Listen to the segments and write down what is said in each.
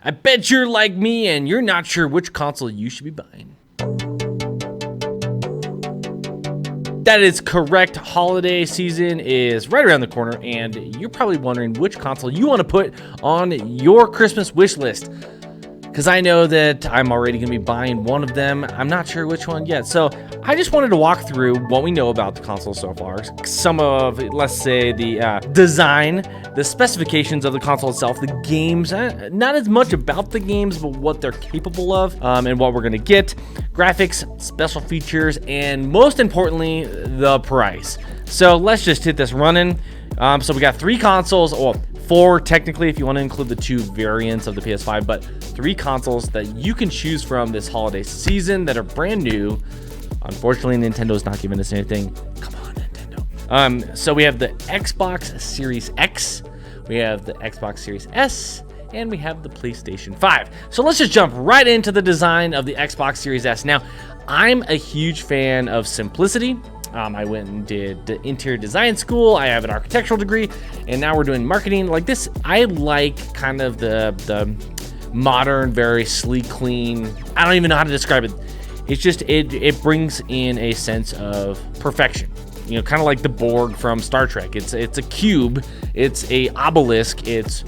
I bet you're like me and you're not sure which console you should be buying. That is correct. Holiday season is right around the corner, and you're probably wondering which console you want to put on your Christmas wish list. Because I know that I'm already going to be buying one of them. I'm not sure which one yet. So I just wanted to walk through what we know about the console so far. Some of, let's say, the design, the specifications of the console itself, the games, not as much about the games, but what they're capable of, and what we're going to get, graphics, special features, and most importantly, the price. So let's just hit this running. So we got 3 consoles, or 4 technically if you want to include the 2 variants of the PS5, but 3 consoles that you can choose from this holiday season that are brand new. Unfortunately, Nintendo's not giving us anything. Come on, Nintendo. So we have the Xbox Series X, we have the Xbox Series S, and we have the PlayStation 5. So let's just jump right into the design of the Xbox Series S. Now, I'm a huge fan of simplicity. I went and did the interior design school. I have an architectural degree, and now we're doing marketing. Like this, I like kind of the modern, very sleek, clean. I don't even know how to describe it. It's just, it brings in a sense of perfection. You know, kind of like the Borg from Star Trek. It's a cube. It's a obelisk. It's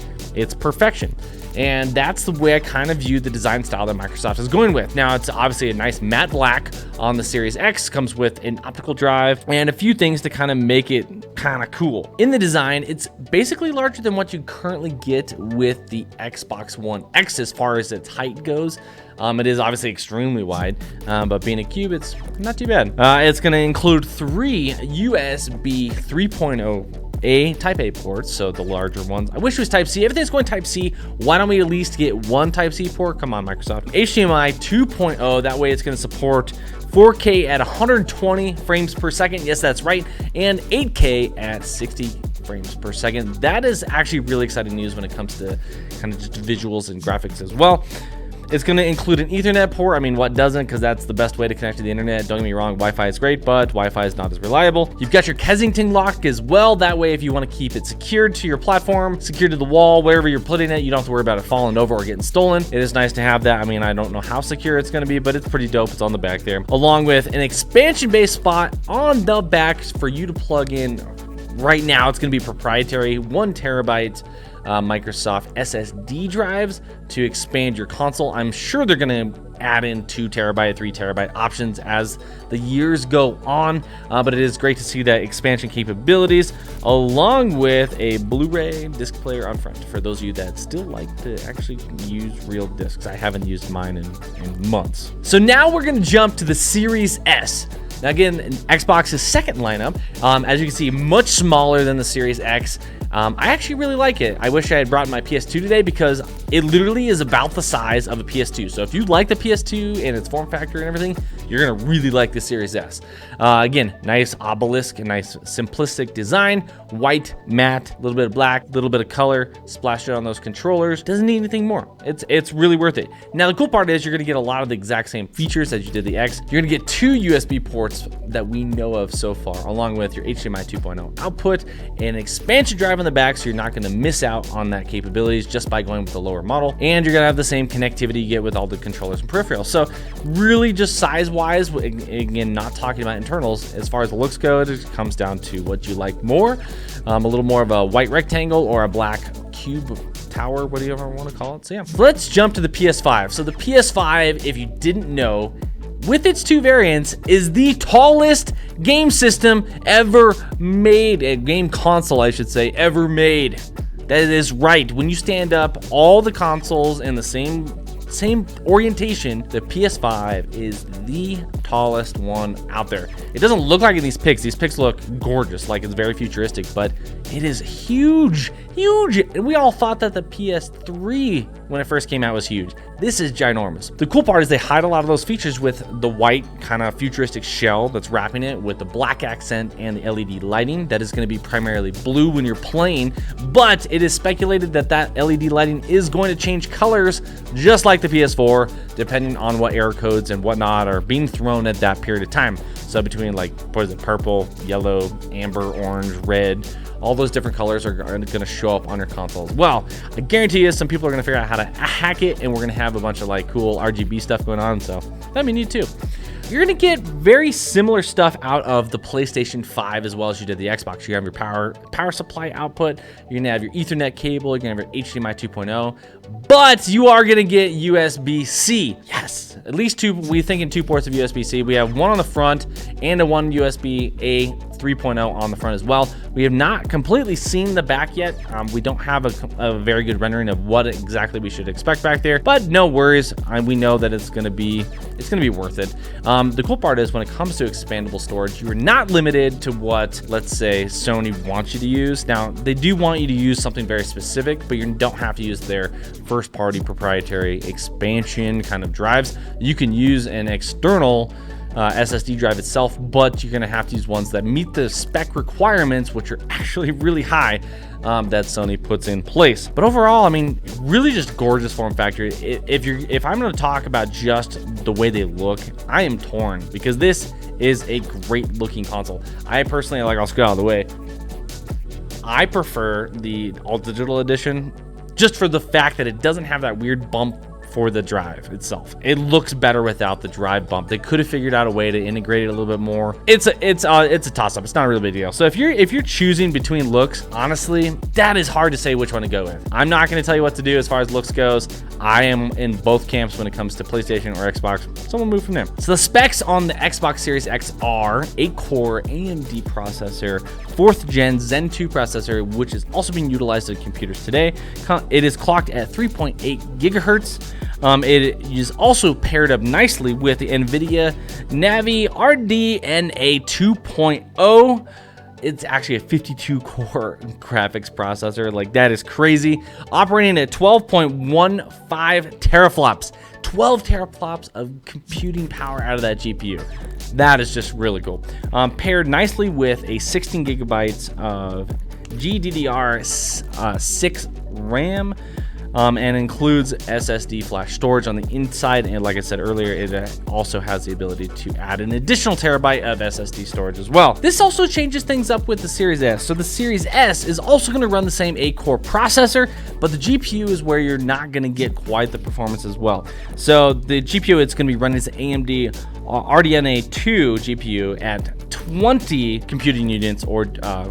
perfection. And that's the way I kind of view the design style that Microsoft is going with. Now, it's obviously a nice matte black on the Series X, comes with an optical drive and a few things to kind of make it kind of cool. In the design, it's basically larger than what you currently get with the Xbox One X as far as its height goes. It is obviously extremely wide, but being a cube, it's not too bad. It's going to include 3 USB 3.0 Type A ports, so the larger ones. I wish it was Type C. Everything's going Type C. Why don't we at least get 1 Type C port? Come on, Microsoft. HDMI 2.0. That way it's going to support 4K at 120 frames per second. Yes, that's right. And 8K at 60 frames per second. That is actually really exciting news when it comes to kind of just visuals and graphics as well. It's going to include an Ethernet port. I mean, what doesn't? Because that's the best way to connect to the internet. Don't get me wrong, Wi-Fi is great, but Wi-Fi is not as reliable. You've got your Kensington lock as well. That way, if you want to keep it secured to your platform, secured to the wall, wherever you're putting it, you don't have to worry about it falling over or getting stolen. It is nice to have that. I mean, I don't know how secure it's going to be, but it's pretty dope. It's on the back there, along with an expansion-based spot on the back for you to plug in. Right now, it's going to be proprietary 1 terabyte Microsoft SSD drives to expand your console. I'm sure they're going to add in 2 terabyte, 3 terabyte options as the years go on, but it is great to see that expansion capabilities along with a Blu-ray disc player on front for those of you that still like to actually use real discs. I haven't used mine in months. So now we're going to jump to the Series S. Now again, Xbox's second lineup, as you can see, much smaller than the Series X. I actually really like it. I wish I had brought my PS2 today because it literally is about the size of a PS2. So if you like the PS2 and its form factor and everything, you're gonna really like the Series S. Again, nice obelisk, a nice simplistic design, white, matte, a little bit of black, a little bit of color, splashed it on those controllers. Doesn't need anything more. It's really worth it. Now the cool part is you're gonna get a lot of the exact same features as you did the X. You're gonna get 2 USB ports that we know of so far, along with your HDMI 2.0 output, an expansion drive on the back, so you're not gonna miss out on that capabilities just by going with the lower model. And you're gonna have the same connectivity you get with all the controllers and peripherals. So really just size-wise, again, not talking about internals, as far as the looks go, it comes down to what you like more. A little more of a white rectangle or a black cube tower, whatever you ever want to call it. So yeah, let's jump to the PS5. So the PS5, if you didn't know, with its 2 variants, is the tallest game system ever made, a game console, I should say, ever made. That is right. When you stand up all the consoles in the same orientation, the PS5 is the tallest one out there. It doesn't look like in these pics. These pics look gorgeous, like it's very futuristic, but it is huge. And we all thought that the PS3, when it first came out, was huge. This is ginormous. The cool part is they hide a lot of those features with the white kind of futuristic shell that's wrapping it, with the black accent and the LED lighting that is going to be primarily blue when you're playing, but it is speculated that that LED lighting is going to change colors just like the PS4, depending on what error codes and whatnot are being thrown at that period of time. So between, like, what is it, purple, yellow, amber, orange, red, all those different colors are going to show up on your console as well. I guarantee you some people are going to figure out how to hack it, and we're going to have a bunch of like cool RGB stuff going on, so that'd be neat too. You're gonna get very similar stuff out of the PlayStation 5 as well as you did the Xbox. You have your power supply output, you're gonna have your Ethernet cable, you're gonna have your HDMI 2.0, but you are gonna get USB-C. Yes, at least two. We're thinking 2 ports of USB-C. We have one on the front and a one USB-A 3.0 on the front as well. We have not completely seen the back yet. We don't have a very good rendering of what exactly we should expect back there, but no worries. We know that it's gonna be worth it. The cool part is when it comes to expandable storage, you are not limited to what, let's say, Sony wants you to use. Now, they do want you to use something very specific, but you don't have to use their first-party proprietary expansion kind of drives. You can use an external SSD drive itself, but you're gonna have to use ones that meet the spec requirements, which are actually really high, that Sony puts in place. But overall, I mean, really just gorgeous form factor. If I'm gonna talk about just the way they look, I am torn because this is a great looking console. I personally, I'll go out of the way, I prefer the all digital edition just for the fact that it doesn't have that weird bump for the drive itself. It looks better without the drive bump. They could have figured out a way to integrate it a little bit more. It's a toss up. It's not a really big deal. So if you're choosing between looks, honestly, that is hard to say which one to go with. I'm not going to tell you what to do as far as looks goes. I am in both camps when it comes to PlayStation or Xbox. So we'll move from there. So the specs on the Xbox Series X are 8-core AMD processor, 4th gen Zen 2 processor, which is also being utilized in computers today. It is clocked at 3.8 gigahertz. It is also paired up nicely with the NVIDIA Navi RDNA 2.0. It's actually a 52-core graphics processor. Like, that is crazy. Operating at 12.15 teraflops. 12 teraflops of computing power out of that GPU. That is just really cool. Paired nicely with a 16 gigabytes of GDDR6 RAM. And includes SSD flash storage on the inside, and like I said earlier, it also has the ability to add an additional terabyte of SSD storage as well. This also changes things up with the Series S. So the Series S is also going to run the same 8-core processor, but the GPU is where you're not going to get quite the performance as well. So the GPU, it's going to be running as AMD RDNA 2 GPU at 20 computing units or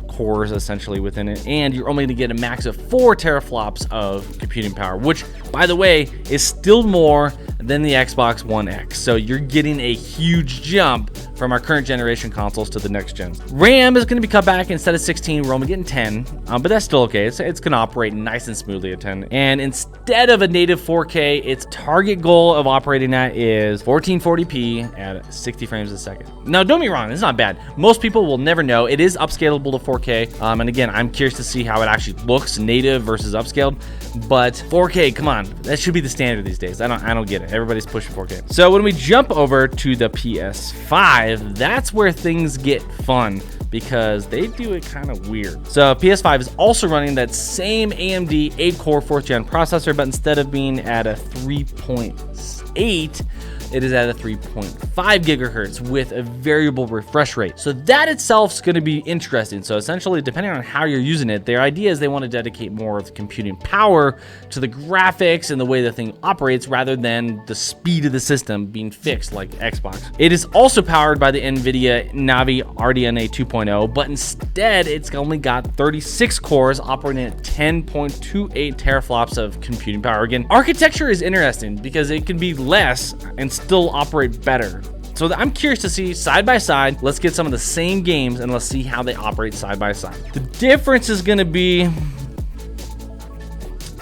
cores essentially within it, and you're only going to get a max of 4 teraflops of computing power, which, by the way, is still more than the Xbox One X. So you're getting a huge jump from our current generation consoles to the next gen. RAM is going to be cut back. Instead of 16, we're only getting 10, but that's still okay. It's going to operate nice and smoothly at 10. And instead of a native 4K, its target goal of operating at is 1440p at 60 frames a second. Now, don't be wrong, it's not bad. Most people will never know. It is upscalable to 4K. And again, I'm curious to see how it actually looks native versus upscaled. But 4K, come on, that should be the standard these days. I don't get it. Everybody's pushing 4K. So when we jump over to the PS5, that's where things get fun because they do it kind of weird. So PS5 is also running that same AMD 8-core 4th gen processor, but instead of being at a 3.8, it is at a 3.5 gigahertz with a variable refresh rate. So that itself is going to be interesting. So essentially, depending on how you're using it, their idea is they want to dedicate more of the computing power to the graphics and the way the thing operates rather than the speed of the system being fixed like Xbox. It is also powered by the NVIDIA Navi RDNA 2.0, but instead it's only got 36 cores operating at 10.28 teraflops of computing power. Again, architecture is interesting because it can be less and still operate better. So I'm curious to see side by side. Let's get some of the same games and let's see how they operate side by side. The difference is going to be,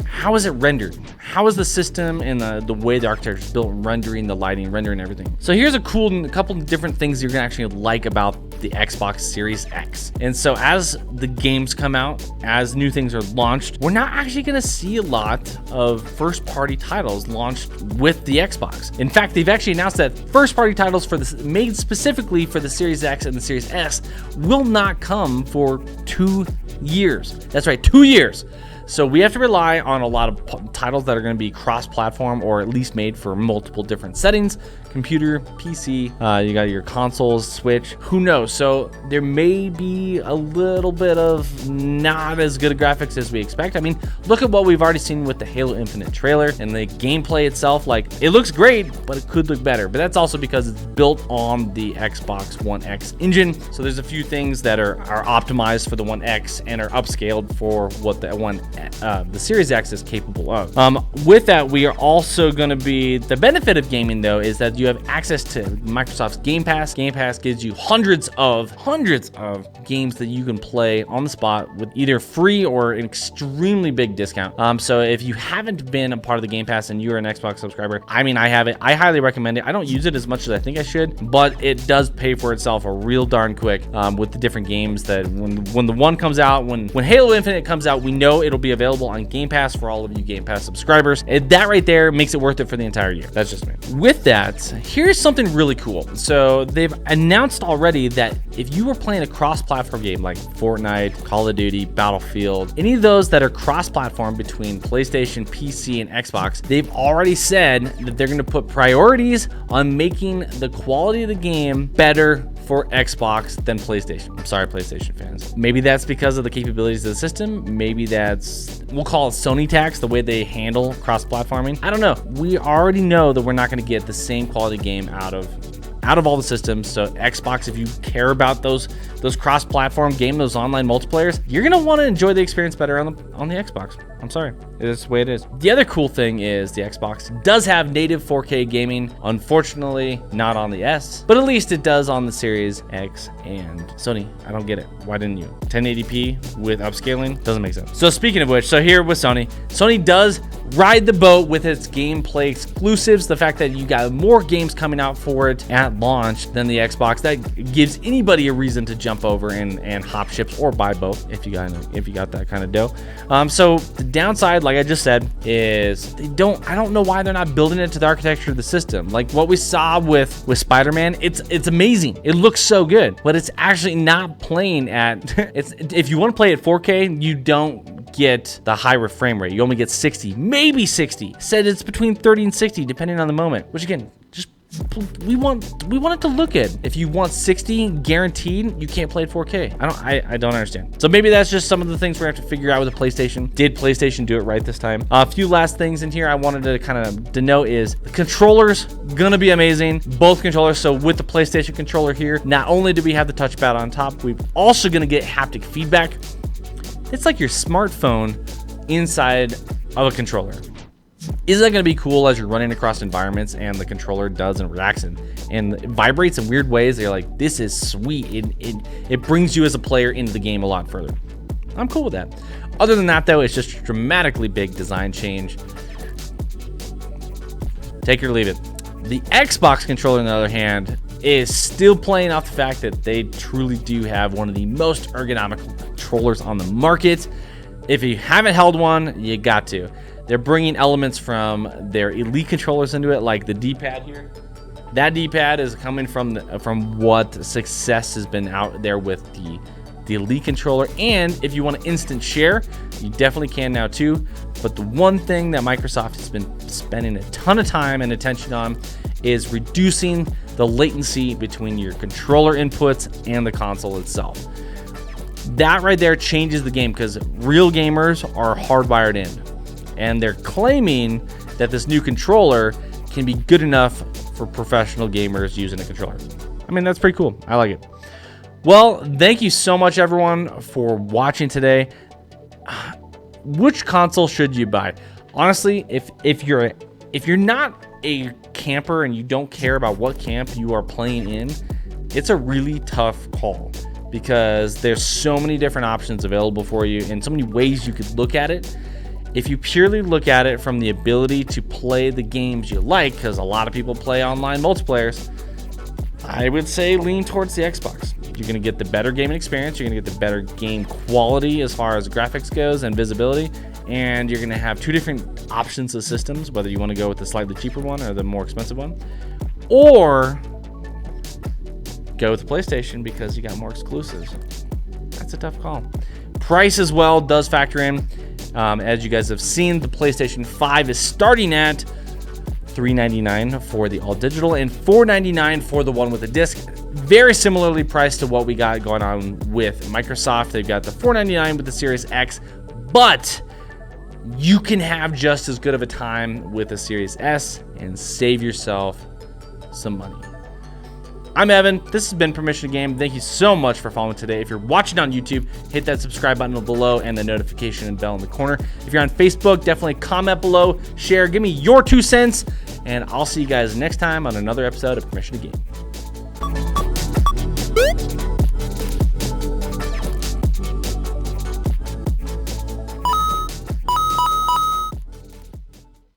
how is it rendered? How is the system and the way the architecture is built, rendering the lighting, rendering everything? So here's a couple of different things you're gonna actually like about the Xbox Series X. And so as the games come out, as new things are launched, we're not actually gonna see a lot of first-party titles launched with the Xbox. In fact, they've actually announced that first-party titles for this made specifically for the Series X and the Series S will not come for 2 years. That's right, 2 years. So we have to rely on a lot of titles that are going to be cross-platform or at least made for multiple different settings computer, PC, you got your consoles, Switch, who knows? So there may be a little bit of not as good graphics as we expect. I mean, look at what we've already seen with the Halo Infinite trailer and the gameplay itself. Like, it looks great, but it could look better. But that's also because it's built on the Xbox One X engine. So there's a few things that are optimized for the One X and are upscaled for what the Series X is capable of. With that, we are also going to be, the benefit of gaming though is that you have access to Microsoft's Game Pass. Game Pass gives you hundreds of games that you can play on the spot with either free or an extremely big discount. So if you haven't been a part of the Game Pass and you're an Xbox subscriber, I mean, I have it. I highly recommend it. I don't use it as much as I think I should, but it does pay for itself a real darn quick with the different games that when the one comes out, when Halo Infinite comes out, we know it'll be available on Game Pass for all of you Game Pass subscribers. That right there makes it worth it for the entire year. That's just me. With that, here's something really cool. So they've announced already that if you were playing a cross-platform game like Fortnite, Call of Duty, Battlefield, any of those that are cross-platform between PlayStation, PC, and Xbox, they've already said that they're going to put priorities on making the quality of the game better for Xbox than PlayStation. I'm sorry, PlayStation fans. Maybe that's because of the capabilities of the system. Maybe that's, we'll call it Sony tax, the way they handle cross-platforming. I don't know. We already know that we're not going to get the same quality game out of all the systems. So Xbox, if you care about those cross-platform game, those online multiplayers, you're gonna want to enjoy the experience better on the Xbox. I'm sorry, it's the way it is. The other cool thing is the Xbox does have native 4K gaming. Unfortunately, not on the S, but at least it does on the Series X and Sony. I don't get it. Why didn't you? 1080p with upscaling doesn't make sense. So speaking of which, so here with Sony does ride the boat with its gameplay exclusives. The fact that you got more games coming out for it at launch than the Xbox, that gives anybody a reason to jump over and hop ships or buy both if you got that kind of dough. So the downside, like I just said, is I don't know why they're not building it to the architecture of the system. Like what we saw with Spider-Man, it's amazing. It looks so good, but it's actually not playing at if you want to play at 4K, you don't get the higher frame rate. You only get 60, maybe 60. Said it's between 30 and 60 depending on the moment, which again, just we want it to look good. If you want 60 guaranteed, you can't play at 4K. I don't understand. So maybe that's just some of the things we're gonna have to figure out with the PlayStation. Did PlayStation do it right this time? A few last things in here I wanted to kind of denote is the controllers gonna be amazing. Both controllers. So with the PlayStation controller here, not only do we have the touchpad on top, we're also gonna get haptic feedback. It's like your smartphone inside of a controller. Isn't that going to be cool as you're running across environments and the controller does and reacts and it vibrates in weird ways? They're like, this is sweet. It brings you as a player into the game a lot further. I'm cool with that. Other than that, though, it's just a dramatically big design change. Take it or leave it. The Xbox controller, on the other hand, is still playing off the fact that they truly do have one of the most ergonomic controllers on the market. If you haven't held one, you got to. They're bringing elements from their Elite controllers into it, like the D-pad here. That D-pad is coming from what success has been out there with the Elite controller. And if you want to instant share, you definitely can now too. But the one thing that Microsoft has been spending a ton of time and attention on is reducing the latency between your controller inputs and the console itself. That right there changes the game because real gamers are hardwired in. And they're claiming that this new controller can be good enough for professional gamers using a controller. I mean, that's pretty cool. I like it. Well, thank you so much, everyone, for watching today. Which console should you buy? Honestly, if you're not a camper and you don't care about what camp you are playing in, it's a really tough call because there's so many different options available for you and so many ways you could look at it. If you purely look at it from the ability to play the games you like, because a lot of people play online multiplayers, I would say lean towards the Xbox. You're going to get the better gaming experience, you're going to get the better game quality as far as graphics goes and visibility, and you're going to have two different options of systems, whether you want to go with the slightly cheaper one or the more expensive one, or go with the PlayStation because you got more exclusives. That's a tough call. Price as well does factor in. As you guys have seen, the PlayStation 5 is starting at $399 for the all digital, and $499 for the one with the disc. Very similarly priced to what we got going on with Microsoft. They've got the $499 with the Series X, but you can have just as good of a time with the Series S and save yourself some money. I'm Evan. This has been Permission to Game. Thank you so much for following today. If you're watching on YouTube, hit that subscribe button below and the notification bell in the corner. If you're on Facebook, definitely comment below, share, give me your 2 cents, and I'll see you guys next time on another episode of Permission to Game.